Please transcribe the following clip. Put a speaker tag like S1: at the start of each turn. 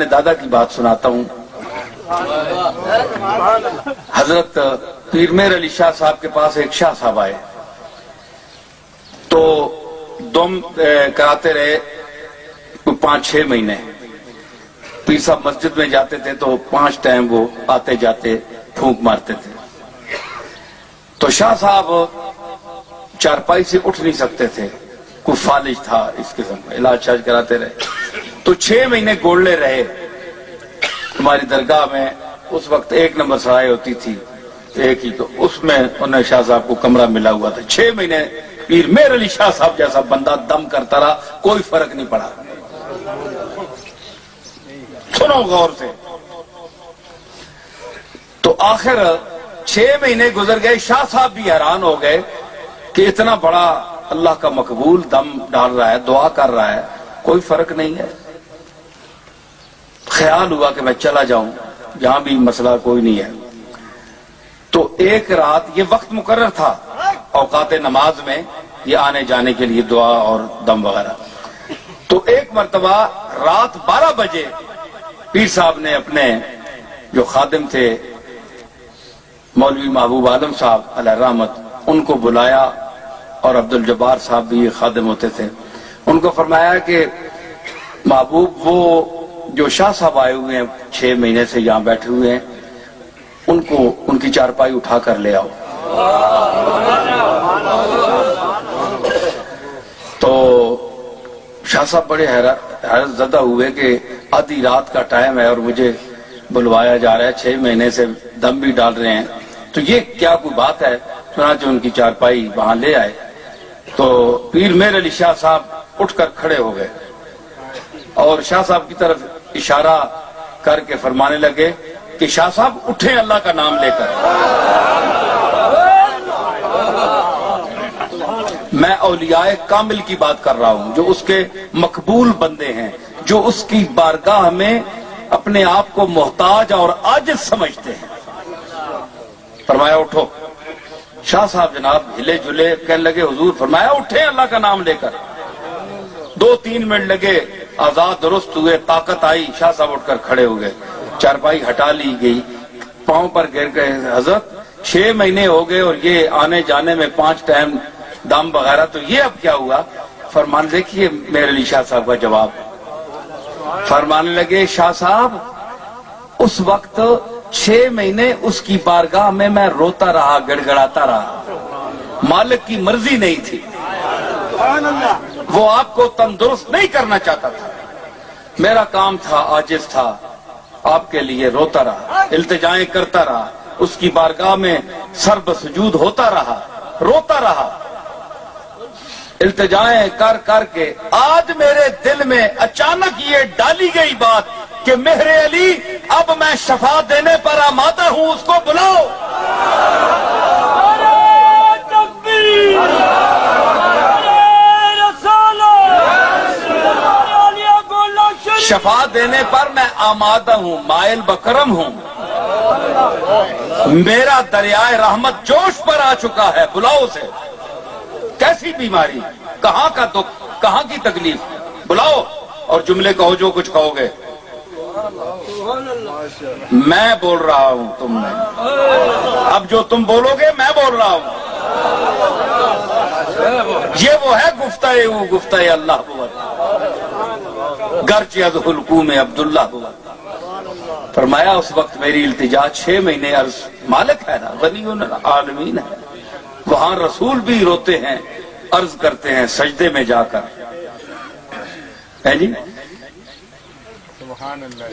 S1: दादा की बात सुनाता हूँ। हजरत पीर मेर अली शाह साहब के पास एक शाह साहब आए तो दम कराते रहे 5-6 महीने। पीर साहब मस्जिद में जाते थे तो 5 टाइम वो आते जाते फूंक मारते थे। तो शाह साहब चारपाई से उठ नहीं सकते थे, कोई फालिज था, इस किस्म का इलाज शाज कराते रहे। तो 6 महीने गोड़ले रहे। हमारी दरगाह में उस वक्त 1 नंबर सराय होती थी, एक ही, तो उसमें उन्हें शाह साहब को कमरा मिला हुआ था। 6 महीने पीर मेर अली शाह साहब जैसा बंदा दम करता रहा, कोई फर्क नहीं पड़ा। सुनो गौर से। तो आखिर 6 महीने गुजर गए, शाह साहब भी हैरान हो गए कि इतना बड़ा अल्लाह का मकबूल दम डाल रहा है, दुआ कर रहा है, कोई फर्क नहीं है। ख्याल हुआ कि मैं चला जाऊं, यहां भी मसला कोई नहीं है। तो एक रात, ये वक्त मुकर्रर था औकात नमाज में, ये आने जाने के लिए दुआ और दम वगैरह। तो एक मर्तबा रात 12 बजे पीर साहब ने अपने जो खादिम थे मौलवी महबूब आलम साहब अलैहि रहमत, उनको बुलाया, और अब्दुल जब्बार साहब भी ये खादिम होते थे। उनको फरमाया कि महबूब, वो जो शाह साहब आए हुए हैं 6 महीने से यहां बैठे हुए हैं, उनको उनकी चारपाई उठा कर ले आओ। तो शाह साहब बड़े हैरत ज़दा हुए कि आधी रात का टाइम है और मुझे बुलवाया जा रहा है, 6 महीने से दम भी डाल रहे हैं, तो ये क्या कोई बात है। चुनांचे उनकी चारपाई वहां ले आए। तो पीर मेर अली शाह साहब उठकर खड़े हो गए और शाह साहब की तरफ इशारा करके फरमाने लगे कि शाह साहब उठे अल्लाह का नाम लेकर। मैं औलियाए कामिल की बात कर रहा हूं, जो उसके मकबूल बंदे हैं, जो उसकी बारगाह में अपने आप को मोहताज और आजिज़ समझते हैं। फरमाया उठो। शाह साहब जनाब हिले जुले, कहने लगे हुजूर, फरमाया उठे अल्लाह का नाम लेकर। 2-3 मिनट लगे, आजाद दुरुस्त हुए, ताकत आई, शाह साहब उठकर खड़े हो गए। चारपाई हटा ली गई, पांव पर गिर गए। हजरत 6 महीने हो गए और ये आने जाने में 5 टाइम दम वगैरह, तो ये अब क्या हुआ। फरमान देखिए मेरे अली शाह साहब का जवाब। फरमाने लगे, शाह साहब उस वक्त 6 महीने उसकी बारगाह में मैं रोता रहा, गड़गड़ाता रहा, मालिक की मर्जी नहीं थी, वो आपको तंदुरुस्त नहीं करना चाहता था। मेरा काम था, आजिज था, आपके लिए रोता रहा, इल्तिजाएं करता रहा, उसकी बारगाह में सर बसजूद होता रहा, रोता रहा, इल्तिजाएं कर करके आज मेरे दिल में अचानक ये डाली गई बात कि मेरे अली, अब मैं शफा देने पर आमादा हूं, उसको बुलाओ। शफा देने पर मैं आमादा हूं, माइल बकरम हूं, मेरा दरियाए रहमत जोश पर आ चुका है, बुलाओ उसे। कैसी बीमारी, कहां का दुख, कहां की तकलीफ, बुलाओ और जुमले कहो जो कुछ कहोगे। मैं बोल रहा हूं, तुम नहीं। अब जो तुम बोलोगे मैं बोल रहा हूं। ये वो है गुफ्ता अल्लाह गर्च अज़हुलकू में अब्दुल्ला हुआ। फरमाया उस वक्त मेरी इल्तिजा 6 महीने अर्ज, मालिक है ना, गनीयुन आलमीन है, वहां रसूल भी रोते हैं, अर्ज करते हैं सजदे में जाकर, है जी। सुभान अल्लाह।